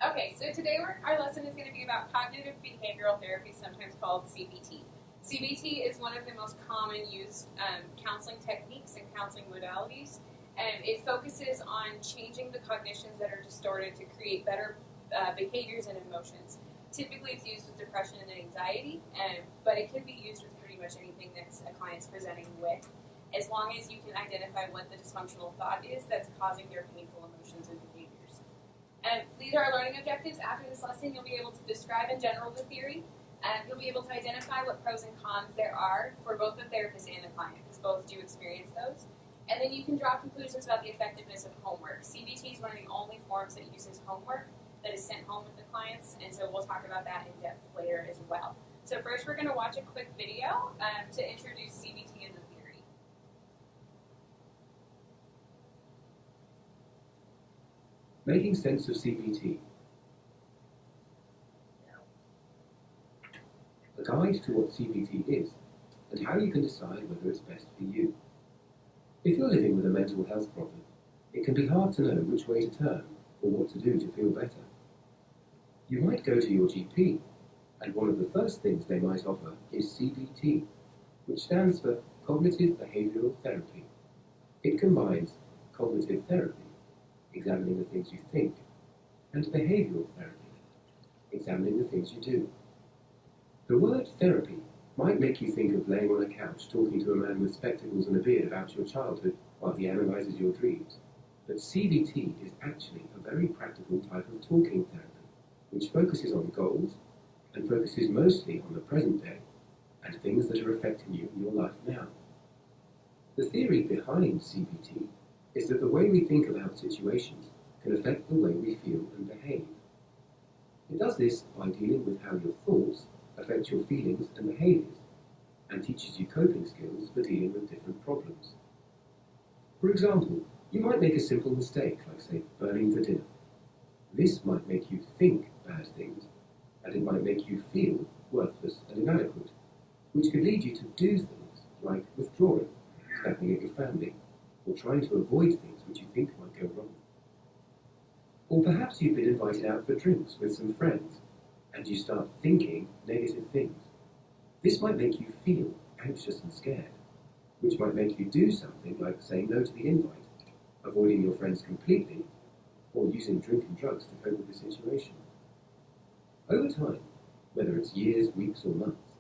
Okay, so today our lesson is going to be about cognitive behavioral therapy, sometimes called CBT. CBT is one of the most common used counseling techniques and counseling modalities, and it focuses on changing the cognitions that are distorted to create better behaviors and emotions. Typically, it's used with depression and anxiety, but it can be used with pretty much anything that's a client's presenting with, as long as you can identify what the dysfunctional thought is that's causing their painful emotions and behaviors. These are our learning objectives. After this lesson, you'll be able to describe in general the theory. You'll be able to identify what pros and cons there are for both the therapist and the client, because both do experience those. And then you can draw conclusions about the effectiveness of homework. CBT is one of the only forms that uses homework that is sent home with the clients, and so we'll talk about that in depth later as well. So first, we're going to watch a quick video to introduce CBT and the theory. Making sense of CBT. A guide to what CBT is and how you can decide whether it's best for you. If you're living with a mental health problem, it can be hard to know which way to turn or what to do to feel better. You might go to your GP, and one of the first things they might offer is CBT, which stands for Cognitive Behavioral Therapy. It combines cognitive therapy, examining the things you think, and behavioral therapy, examining the things you do. The word therapy might make you think of laying on a couch talking to a man with spectacles and a beard about your childhood while he analyzes your dreams. But CBT is actually a very practical type of talking therapy, which focuses on goals and focuses mostly on the present day and things that are affecting you in your life now. The theory behind CBT is that the way we think about situations can affect the way we feel and behave. It does this by dealing with how your thoughts affect your feelings and behaviors, and teaches you coping skills for dealing with different problems. For example, you might make a simple mistake, like, say, burning the dinner. This might make you think bad things, and it might make you feel worthless and inadequate, which could lead you to do things like withdrawing, snapping at your family, or trying to avoid things which you think might go wrong. Or perhaps you've been invited out for drinks with some friends, and you start thinking negative things. This might make you feel anxious and scared, which might make you do something like saying no to the invite, avoiding your friends completely, or using drink and drugs to cope with the situation. Over time, whether it's years, weeks, or months,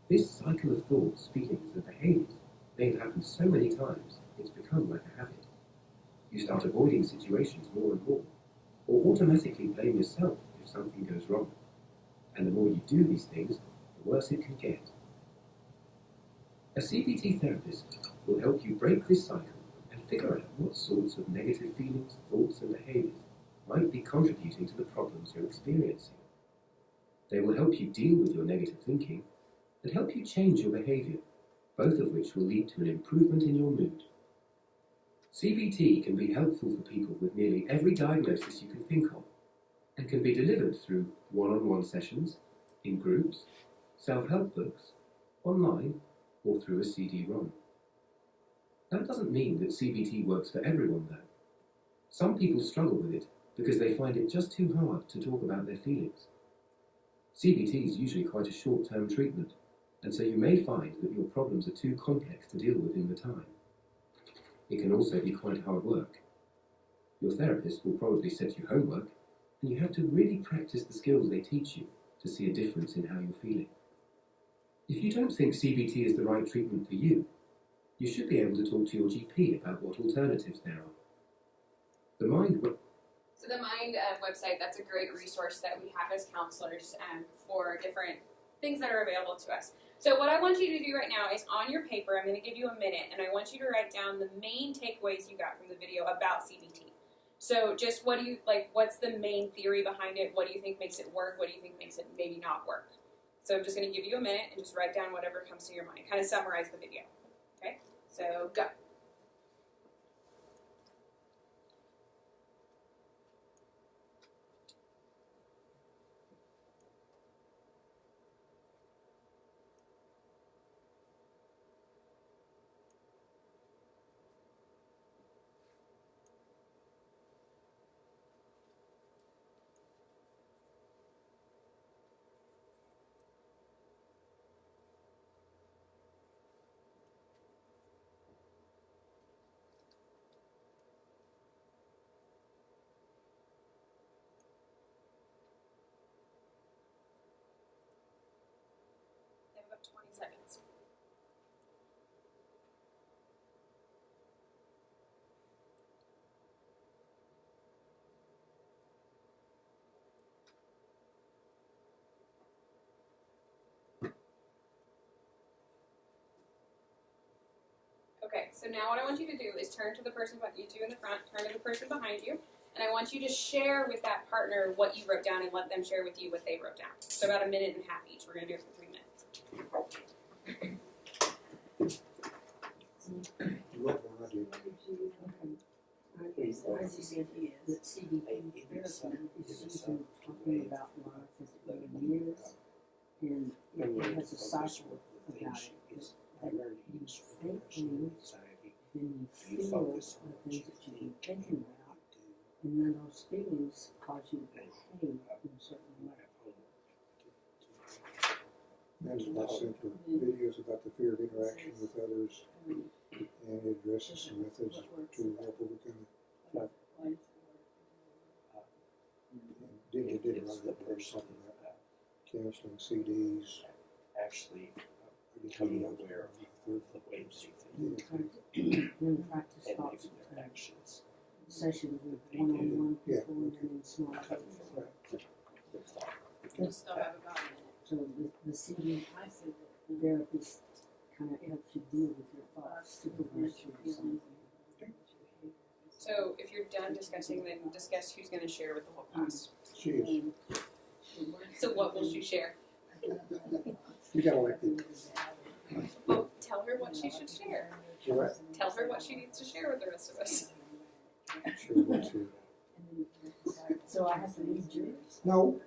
this cycle of thoughts, feelings, and behaviors may have happened so many times it's become like a habit. You start avoiding situations more and more, or automatically blame yourself if something goes wrong. And the more you do these things, the worse it can get. A CBT therapist will help you break this cycle and figure out what sorts of negative feelings, thoughts, and behaviors might be contributing to the problems you're experiencing. They will help you deal with your negative thinking and help you change your behavior, both of which will lead to an improvement in your mood. CBT can be helpful for people with nearly every diagnosis you can think of, and can be delivered through one-on-one sessions, in groups, self-help books, online, or through a CD-ROM. That doesn't mean that CBT works for everyone, though. Some people struggle with it because they find it just too hard to talk about their feelings. CBT is usually quite a short-term treatment, and so you may find that your problems are too complex to deal with in the time. It can also be quite hard work. Your therapist will probably set you homework, and you have to really practice the skills they teach you to see a difference in how you're feeling. If you don't think CBT is the right treatment for you, you should be able to talk to your GP about what alternatives there are. The Mind website, that's a great resource that we have as counselors for different things that are available to us. So what I want you to do right now is on your paper, I'm going to give you a minute, and I want you to write down the main takeaways you got from the video about CBT. So just what's the main theory behind it? What do you think makes it work? What do you think makes it maybe not work? So I'm just going to give you a minute and just write down whatever comes to your mind. Kind of summarize the video. Okay? So go. Okay, so now what I want you to do is turn to the person, you two in the front, turn to the person behind you, and I want you to share with that partner what you wrote down and let them share with you what they wrote down. So about 1.5 minutes each. We're going to do it for 3 minutes. What will I do? Okay, so as you said, that CBT therapy is using talking about life as it really is, and it has a cycle about it. That you think things, then you feel the things that you've been thinking about, and then those feelings cause you to behave in a certain way. There's a lot simpler videos about the fear of interaction with others, and it addresses some methods to help overcome it. And did write a book something about counseling CDs. Actually becoming aware of the ways you think Then practice and thoughts maybe their actions. sessions with one-on-one people and then in small groups. We'll still have about 1 minute. So the CD therapist kind of helps you deal with your thoughts to prevent your feelings. So if you're done discussing, then discuss who's going to share with the whole class. She is. So what will she share? You got elected. Well, tell her what she should share. What? Tell her what she needs to share with the rest of us. Sure, what to. So I have to read yours? No,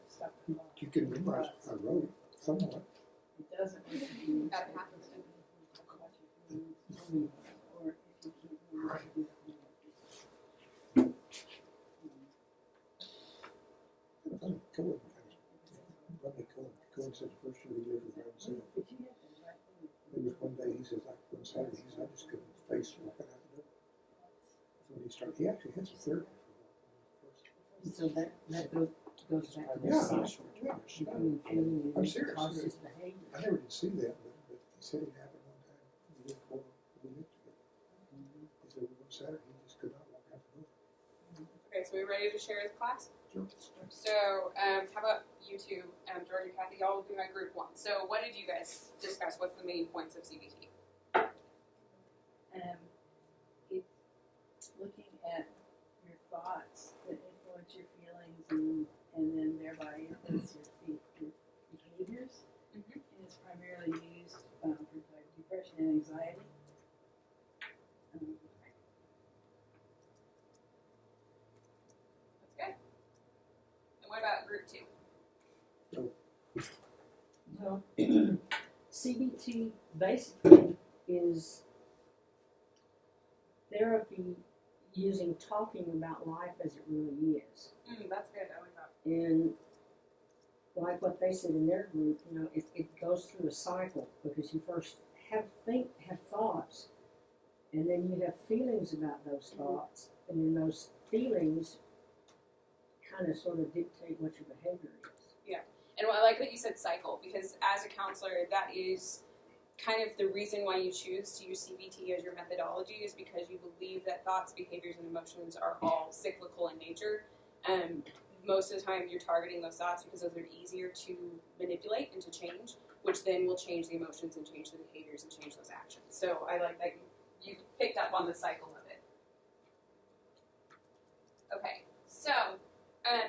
you can memorize. I wrote it somewhat. About half of it. Cohen said the first year he lived with himself. There was one day he says, like one Saturday, he said, I just couldn't face walking out the door. That's when he started. He actually had some therapy for a while. So that goes back to the Yeah, social. yeah. Becoming feeling I'm and serious. causes behavior. I never did see that, but he said it happened one time. We lived together. He said one Saturday he just could not walk out the door. Okay, so we ready to share as a class? Sure. So, how about you two, George and Kathy, y'all will be my group 1. So what did you guys discuss? What's the main points of CBT? It's looking at your thoughts that influence your feelings and then thereby influence your behaviors. Mm-hmm. And it's primarily used for depression and anxiety. That's good. And what about group 2? Well, CBT basically is therapy using talking about life as it really is. That's good. I like that. And like what they said in their group, it goes through a cycle because you first have thoughts, and then you have feelings about those thoughts, and then those feelings kind of sort of dictate what your behavior is. And I like that you said cycle, because as a counselor, that is kind of the reason why you choose to use CBT as your methodology, is because you believe that thoughts, behaviors, and emotions are all cyclical in nature. Most of the time, you're targeting those thoughts because those are easier to manipulate and to change, which then will change the emotions and change the behaviors and change those actions. So I like that you picked up on the cycle of it. Okay, so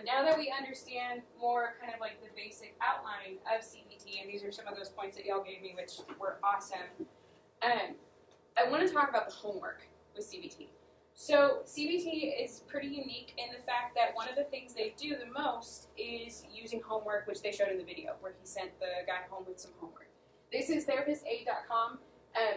now that we understand more kind of like the basic outline of CBT, and these are some of those points that y'all gave me, which were awesome, I want to talk about the homework with CBT. So CBT is pretty unique in the fact that one of the things they do the most is using homework, which they showed in the video, where he sent the guy home with some homework. This is therapistaid.com.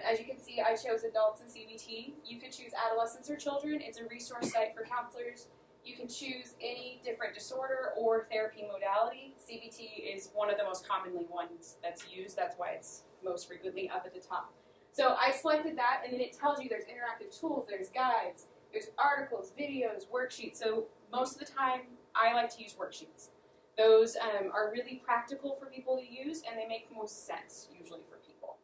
As you can see, I chose adults in CBT. You could choose adolescents or children. It's a resource site for counselors. You can choose any different disorder or therapy modality. CBT is one of the most commonly ones that's used. That's why it's most frequently up at the top. So I selected that, and then it tells you there's interactive tools, there's guides, there's articles, videos, worksheets. So most of the time, I like to use worksheets. Those are really practical for people to use, and they make most sense, usually, for people.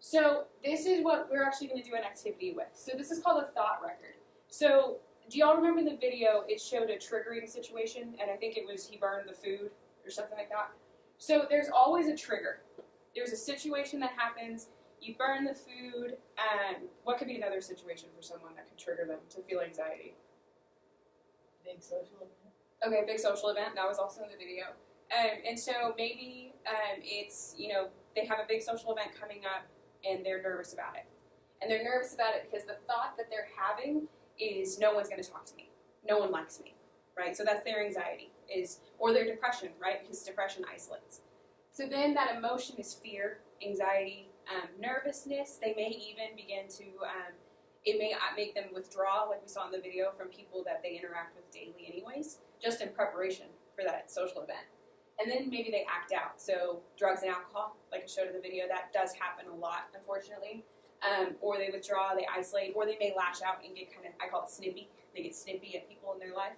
So this is what we're actually going to do an activity with. So this is called a thought record. So do y'all remember the video? It showed a triggering situation, and I think it was he burned the food or something like that. So there's always a trigger. There's a situation that happens. you burn the food. What could be another situation for someone that could trigger them to feel anxiety? Big social event. Okay, big social event. That was also in the video. And so maybe it's, they have a big social event coming up and they're nervous about it. And they're nervous about it because the thought that they're having is no one's going to talk to me. No one likes me, right? So that's their anxiety or their depression, right? Because depression isolates. So then that emotion is fear, anxiety, nervousness. They may even begin to, it may make them withdraw, like we saw in the video, from people that they interact with daily anyways, just in preparation for that social event. And then maybe they act out. So drugs and alcohol, like I showed in the video, that does happen a lot, unfortunately. Or they withdraw, they isolate, or they may lash out and get kind of, I call it snippy. They get snippy at people in their life.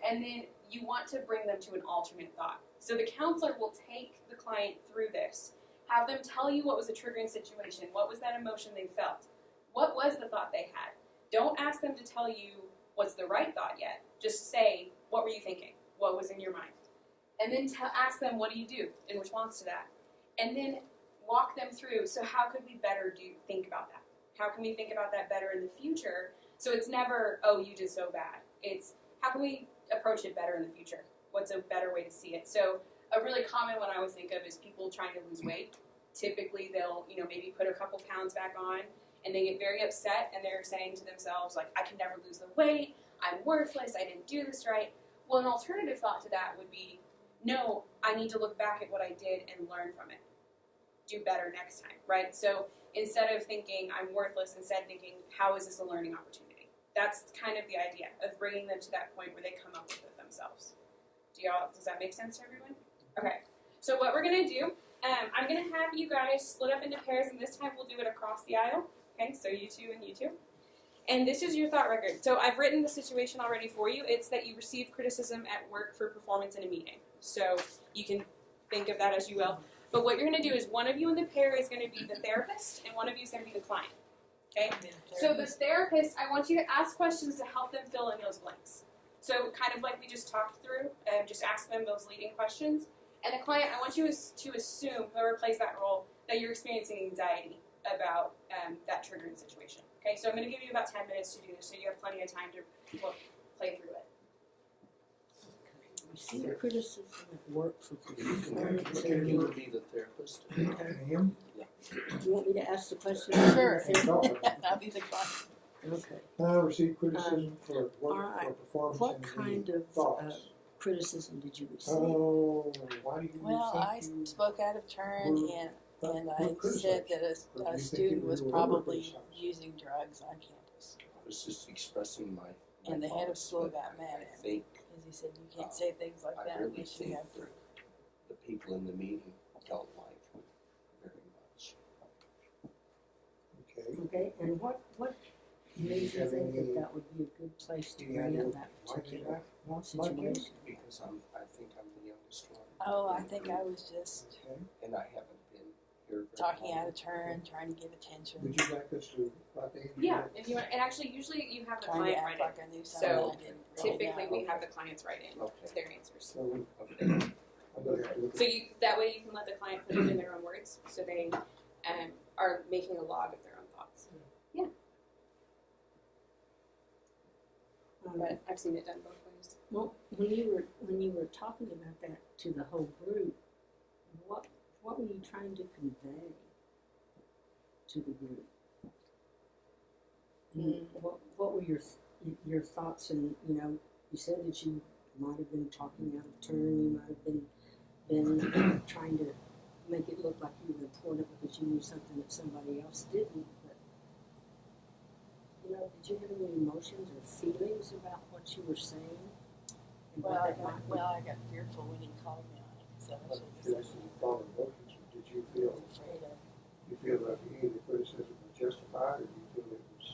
And then you want to bring them to an alternate thought. So the counselor will take the client through this, have them tell you what was a triggering situation, what was that emotion they felt, what was the thought they had. Don't ask them to tell you what's the right thought yet. Just say, what were you thinking? What was in your mind? And then ask them, what do you do in response to that? And then walk them through, so how could we better think about that? How can we think about that better in the future? So it's never, oh, you did so bad. It's, how can we approach it better in the future? What's a better way to see it? So a really common one I always think of is people trying to lose weight. Typically they'll, maybe put a couple pounds back on, and they get very upset, and they're saying to themselves, like, I can never lose the weight, I'm worthless, I didn't do this right. Well, an alternative thought to that would be, no, I need to look back at what I did and learn from it. Do better next time, right? So instead of thinking I'm worthless, instead thinking, how is this a learning opportunity? That's kind of the idea of bringing them to that point where they come up with it themselves. Does that make sense to everyone? Okay, so what we're going to do, I'm going to have you guys split up into pairs, and this time we'll do it across the aisle. Okay, so you two and you two. And this is your thought record. So I've written the situation already for you. It's that you received criticism at work for performance in a meeting. So you can think of that as you will. But what you're going to do is one of you in the pair is going to be the therapist, and one of you is going to be the client. Okay? So the therapist, I want you to ask questions to help them fill in those blanks. So kind of like we just talked through, just ask them those leading questions. And the client, I want you to assume, whoever plays that role, that you're experiencing anxiety about that triggering situation. Okay, so I'm going to give you about 10 minutes to do this, so you have plenty of time to play through it. Receive criticism at work for performance. Can you be the therapist? Him? Do you want me to ask the question? Sure. I'll be the client. Okay. Receive criticism for work, alright. for performance. What and kind of thoughts? criticism did you receive? Oh, why do you Well, think I you spoke out of turn, and I were said that Or do a you think student you was were probably criticized? using drugs on campus. I was just expressing my And the head of thoughts, school but got mad I at me think because he said you can't say things like I that really unless you think have proof. the people in the meeting don't like very much. Okay. Okay, and what made you think Having that any- that would be a good place to Any bring idea up that why they particular like situation? Because I think I'm the youngest one. Oh, I think I was just Okay. And I haven't been here very talking long. out of turn, trying to give attention, Would you like us to write the Yeah, if you want, and actually, usually you have the trying to client act write like it. I knew something So, I didn't really Typically, know. we have the clients write in Okay. their answers. So Okay. I'm gonna have to look So that way you can let the client put it in their own words, so they are making a log of their own thoughts. But I've seen it done both ways. Well, when you were talking about that to the whole group, what were you trying to convey to the group? And what were your thoughts? And you said that you might have been talking out of turn. You might have been trying to make it look like you were important because you knew something that somebody else didn't. But did you have any emotions or feelings about what you were saying? And Well, what I that might be? got fearful when he called me on it, so I should have Did said you follow emotions, or did you feel I was afraid of. you feel that any of the criticism was justified, or do you feel it was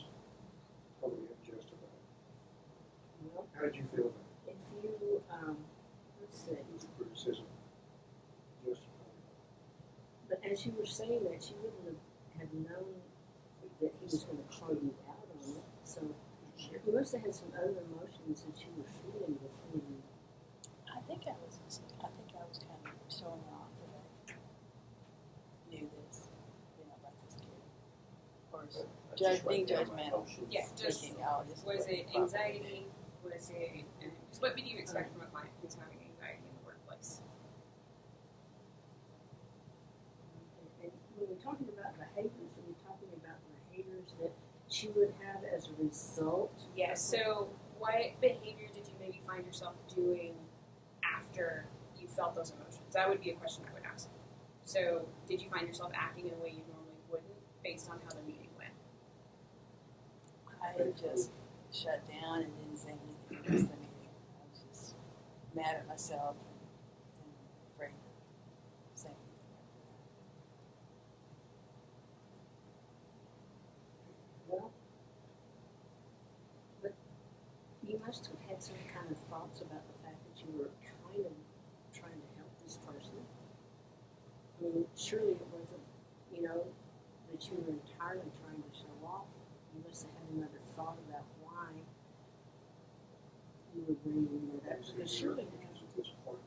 totally unjustified? Well, How did you feel about if you, let's see, it? Was the criticism justified? but as you were saying that, you wouldn't have known that he was going to call you out on it. So you must have had some other emotions that you were feeling before you. I think I was kind of showing off that I knew this, about this being judgmental. Yeah, just Thinking, oh, this is was what it the problem anxiety? Was it just what would you expect from a client who's having anxiety in the workplace? And when we're talking about behaviors, are we talking about behaviors that she would have as a result? Yes. So, what behavior did you maybe find yourself doing after you felt those emotions? That would be a question I would ask. So, did you find yourself acting in a way you normally wouldn't, based on how the meeting went? I just shut down and didn't say anything the rest of the meeting. I was just mad at myself and afraid to say anything Well, but you must have had some kind of thoughts about the fact that you were kind of trying to help this person. I mean, surely it wasn't, that you were entirely trying to show off. You must have had another thought about why you were bringing that up. Because surely,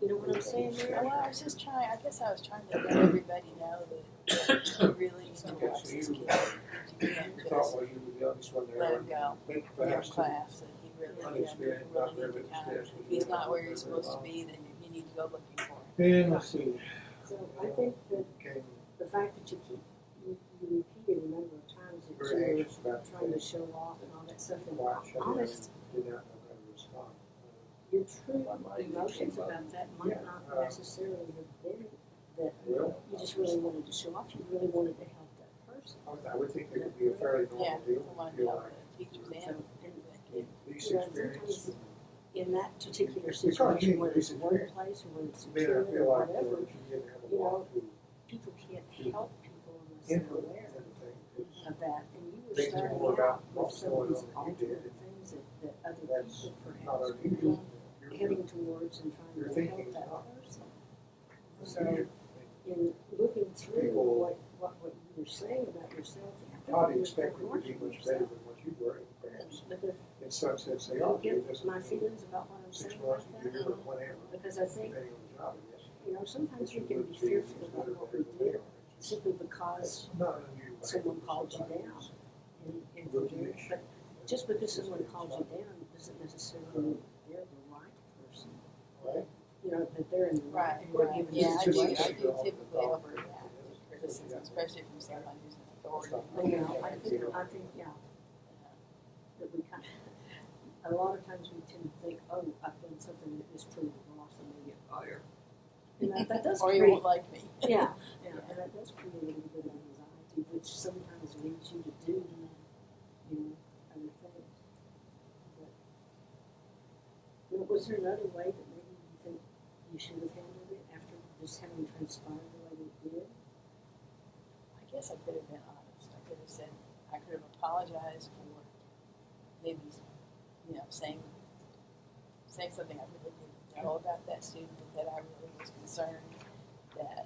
you know what I'm saying that. there? Well, I was just trying, I guess I was trying to let everybody know that you really need to watch this kid. You can't You thought, just well, you were the youngest one there. let him go Think in perhaps class. That he really, Unexperienced, you not really very need to kind of, experienced. if he's not where he's supposed to be, then you need to go looking for him. And let's see. So I think that Became the fact that you repeated a number of times that very you anxious about were trying to show off and all that stuff, and quiet, shut down, honest, did not know how to respond. your true emotions about that might not necessarily have been that Well, you just really wanted to show off. You really wanted to help that person. I would think it would be a fairly Yeah, normal deal. I want to Feel help like the teachers So, and and the kid. least you know, experience. sometimes in that particular It's hard to situation, get whether it's a least experience. workplace or whether it's a Then I kid feel or like whatever, you didn't have a you lot to people can't help people unless they're input aware in everything. It's- of that. And you were Things are starting more about out with what's some of going these on than you did. alternate things that other That's people not perhaps would unusual. be heading towards and trying Your to thinking help is that not person. the So same. in looking through People- what you were saying about yourself, I think Probably you were expected to harsh be on much yourself. better than what you were, perhaps. Because In some sense, they you are. get It doesn't my mean feelings about what I'm 6 saying months, like a year, or that. whatever, Because I think, depending on the job, I guess. sometimes we can be fearful about what we do simply because It's not an unusual. someone behavior called you sometimes. down. And Rookie-ish. but just because someone calls you down doesn't necessarily mean they're the right person. Right? That they're in the right. Right. Yeah, I do Situation. typically overreact to criticism, especially from someone who's an authority. I think, yeah, that we kind of, a lot of times we tend to think, oh, I've done something that is truly wrong, so maybe I'm fired. And that does Or you create, won't like me. yeah, and that does create a little bit of anxiety, which sometimes leads you to do, other things. But, was there another way that maybe you think you should have handled it after just having transpired the way that it did? I guess I could have been honest. I could have said, I could have apologized for maybe, saying something I really didn't know about that student, but that I really was concerned that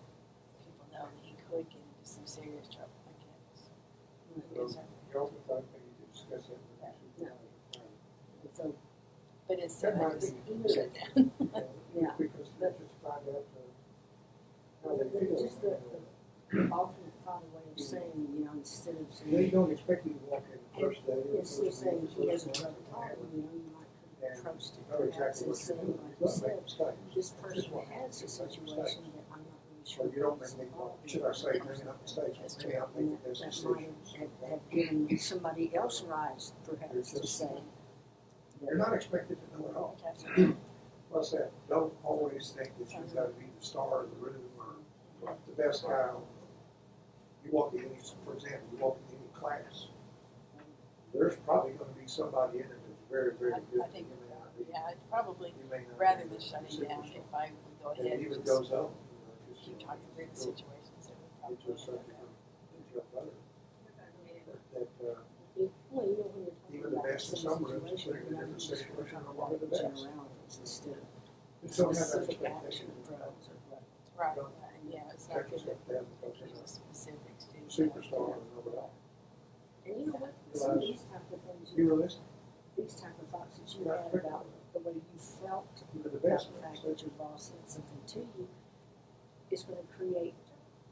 people know that he could get into some serious trouble. I guess. You also thought maybe to discuss it with the supervisor. So, But instead, I That might just be- shut down. yeah. Because they just find out how they But feel. just the alternate thought way of saying, instead of They saying, don't expect you to walk in the first day. or the instead of first saying week, he the has a first drug month, problem, you might could have approached it know perhaps exactly as what you're saying, doing. like you Don't said, make mistakes. this person has a situation that I'm not really So sure. you don't is make, involved in. should I say, bringing up mistakes, That's bringing up And making those that decisions. might have given somebody else rise, perhaps, to say. You're not expected to know it all. Okay. Plus that, don't always think that you've got to be the star of the room or the best guy on. You walk in any, for example, you walk in any class, there's probably going to be somebody in it that's very, very good. I think You may you're not right. be. Yeah, I'd probably, You may not rather be than the shutting down, superstar. if I would go And ahead it and even just goes up, just keep talking through the situations that would get probably yourself work out. better. That, Well, when you're talking even the about best in some some rooms, situation, put it in a different just situation, talk are about one of the best. generalities instead of Just don't have that specific expectation action of drugs or what. Right, Don't right, yeah, it's check not good yourself that down because there's you're a specific a student. superstar and know it all. And you know what, some of these type of things, Be realistic. these type of thoughts that you You're not had quick about on it. the way you felt Even the about best the fact ones. that your boss said something to you, is going to create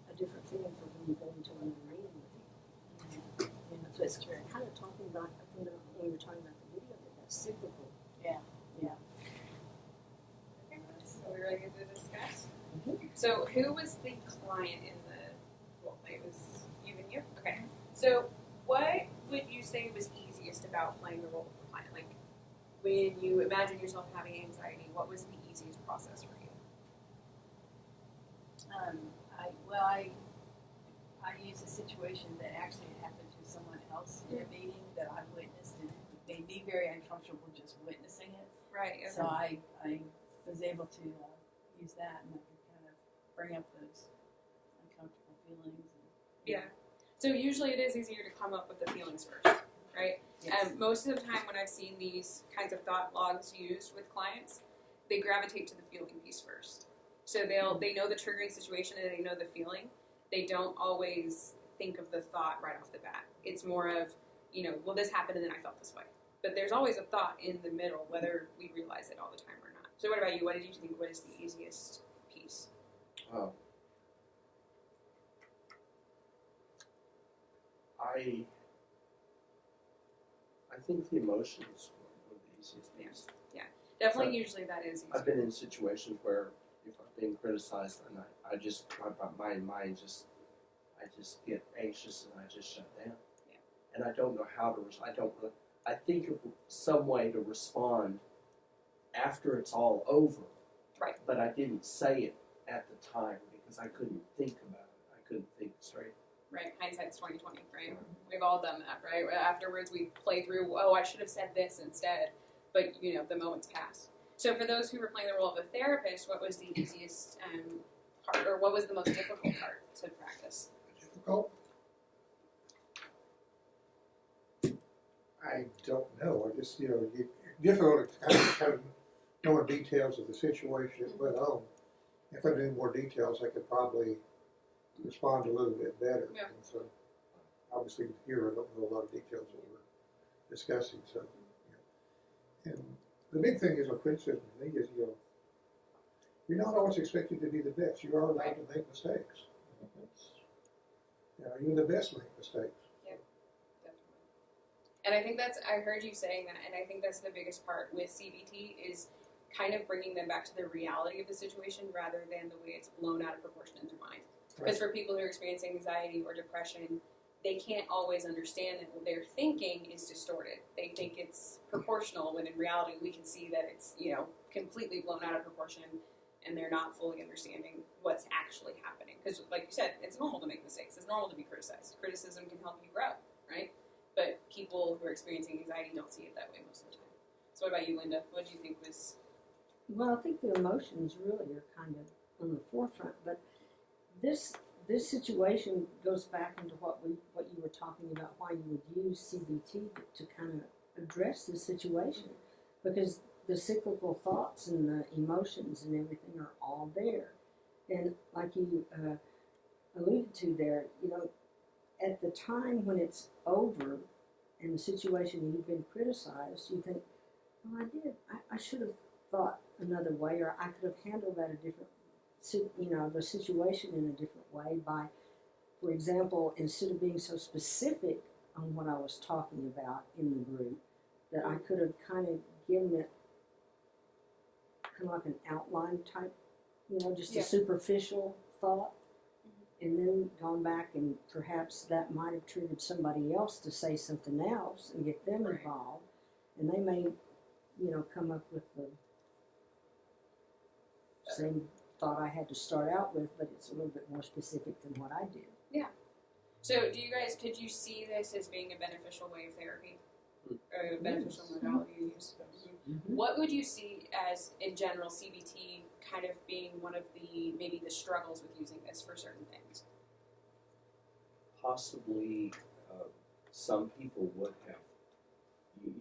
a different feeling for when you go into another meeting with you. So That's true. kind of talking about, when we were talking about the video, that's cyclical. Yeah. Okay, so we're ready to discuss. Mhm. So who was the client in the? Well, it was you and you. Okay. So what would you say was easiest about playing the role of the client? Like when you imagine yourself having anxiety, what was the easiest process for you? I used a situation that actually happened to someone else in a meeting that I witnessed, and it made me very uncomfortable just witnessing it. Right. Okay. So I was able to use that, and I could kind of bring up those uncomfortable feelings. Yeah. So usually it is easier to come up with the feelings first, right? Yes. Most of the time when I've seen these kinds of thought logs used with clients, they gravitate to the feeling piece first. So they know the triggering situation and they know the feeling. They don't always think of the thought right off the bat. It's more of, well, this happened and then I felt this way. But there's always a thought in the middle, whether we realize it all the time or not. So what about you? What did you think was the easiest piece? I think the emotions were the easiest things. Definitely, usually that is easy. I've been in situations where if I've been criticized and I just my mind just I just get anxious and I just shut down. Yeah. And I don't know how to. I think of some way to respond after it's all over. Right. But I didn't say it at the time because I couldn't think about it. I couldn't think straight. Right, hindsight's 20/20, right? We've all done that, right? Afterwards, we play through. Oh, I should have said this instead, but the moment's passed. So, for those who were playing the role of a therapist, what was the easiest part, or what was the most difficult part to practice? Difficult? I don't know. I just, difficult to kind of know the details of the situation it went on. If I knew more details, I could probably respond a little bit better. Yeah. And so, obviously, here I don't know a lot of details that we're discussing. So, and the big thing is a criticism to me is, you're not always expected to be the best. You are allowed to make mistakes. Even the best make mistakes. Yeah, definitely. And I think I heard you saying that, and I think that's the biggest part with CBT is kind of bringing them back to the reality of the situation rather than the way it's blown out of proportion in their mind. Because for people who are experiencing anxiety or depression, they can't always understand that what they're thinking is distorted. They think it's proportional when in reality we can see that it's, completely blown out of proportion and they're not fully understanding what's actually happening. Because like you said, it's normal to make mistakes. It's normal to be criticized. Criticism can help you grow, right? But people who are experiencing anxiety don't see it that way most of the time. So what about you, Linda? What do you think was... Well, I think the emotions really are kind of on the forefront, but this situation goes back into what you were talking about, why you would use CBT to kind of address the situation, because the cyclical thoughts and the emotions and everything are all there, and like you alluded to there, at the time when it's over and the situation you've been criticized, you think, well, I should have thought another way, or I could have handled that a different, the situation in a different way by, for example, instead of being so specific on what I was talking about in the group, that I could have kind of given it kind of like an outline type, just a superficial thought, and then gone back and perhaps that might have triggered somebody else to say something else and get them involved, and they may, come up with the same thought I had to start out with, but it's a little bit more specific than what I did. Yeah. So could you see this as being a beneficial way of therapy? Or a beneficial modality to use? Mm-hmm. What would you see as, in general, CBT kind of being one of maybe the struggles with using this for certain things? Possibly some people would have.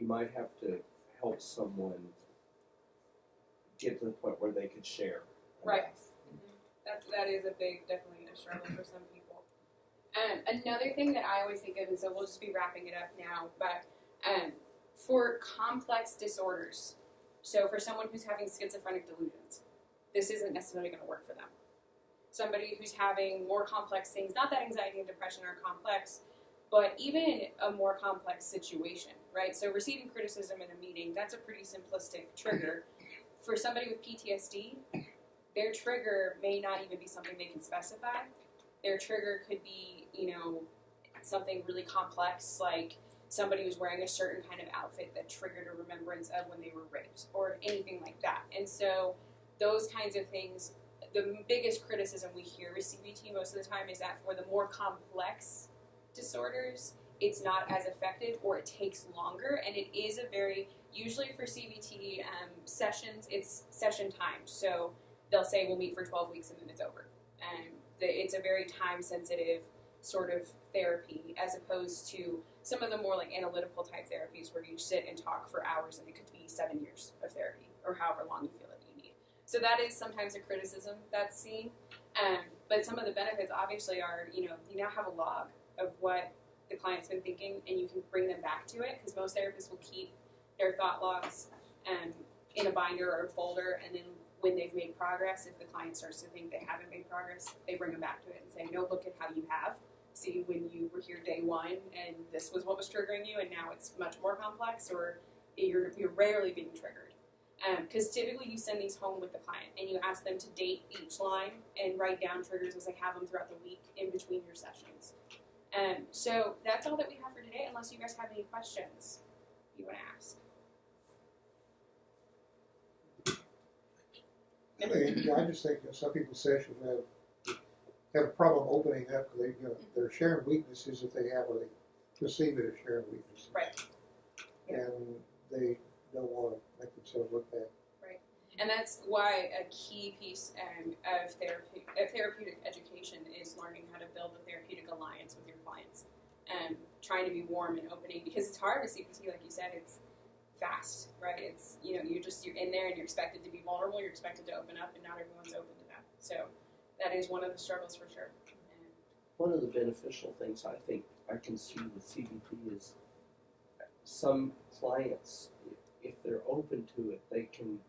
You might have to help someone get to the point where they could share. Right. Mm-hmm. That is definitely a struggle for some people. Another thing that I always think of, and so we'll just be wrapping it up now, but for complex disorders, so for someone who's having schizophrenic delusions, this isn't necessarily going to work for them. Somebody who's having more complex things, not that anxiety and depression are complex, But even a more complex situation, right? So receiving criticism in a meeting, that's a pretty simplistic trigger. For somebody with PTSD, their trigger may not even be something they can specify. Their trigger could be, something really complex, like somebody was wearing a certain kind of outfit that triggered a remembrance of when they were raped, or anything like that. And so those kinds of things, the biggest criticism we hear with CBT most of the time is that for the more complex disorders, it's not as effective, or it takes longer, and it is usually for CBT sessions, it's session timed. So they'll say we'll meet for 12 weeks and then it's over. And it's a very time-sensitive sort of therapy, as opposed to some of the more like analytical type therapies where you sit and talk for hours, and it could be 7 years of therapy, or however long you feel that you need. So that is sometimes a criticism that's seen. But some of the benefits obviously are, you now have a log of what the client's been thinking, and you can bring them back to it, because most therapists will keep their thought logs in a binder or a folder, and then when they've made progress, if the client starts to think they haven't made progress, they bring them back to it and say, no, look at how you have. See, when you were here day one, and this was what was triggering you, and now it's much more complex, or you're rarely being triggered. Because typically you send these home with the client, and you ask them to date each line and write down triggers as they have them throughout the week in between your sessions. So that's all that we have for today, unless you guys have any questions you want to ask. I just think that some people's sessions have a problem opening up, because they're sharing weaknesses that they have, or they perceive it as sharing weaknesses. Right. And they don't want to make themselves look bad. Right. And that's why a key piece of therapeutic education is learning how to build a therapeutic alliance with your clients. Trying to be warm and opening, because it's hard with CBT, like you said, it's fast, right? It's, you're in there and you're expected to be vulnerable, you're expected to open up, and not everyone's open to that. So that is one of the struggles for sure. One of the beneficial things I think I can see with CBT is some clients, if they're open to it, they can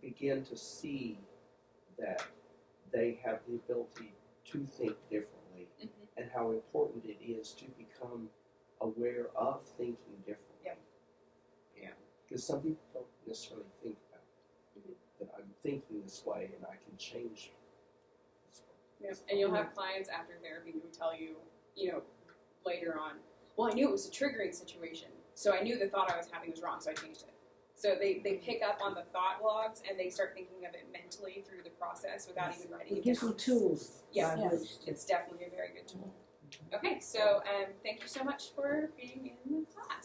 begin to see that they have the ability to think differently, and how important it is to become aware of thinking differently. Because some people don't necessarily think about that I'm thinking this way and I can change this way. Yes. And you'll have clients after therapy who tell you, later on, well, I knew it was a triggering situation, so I knew the thought I was having was wrong, so I changed it. So they pick up on the thought logs, and they start thinking of it mentally through the process without even writing it down. It gives them tools. Yeah, it's definitely a very good tool. Okay, so thank you so much for being in the class.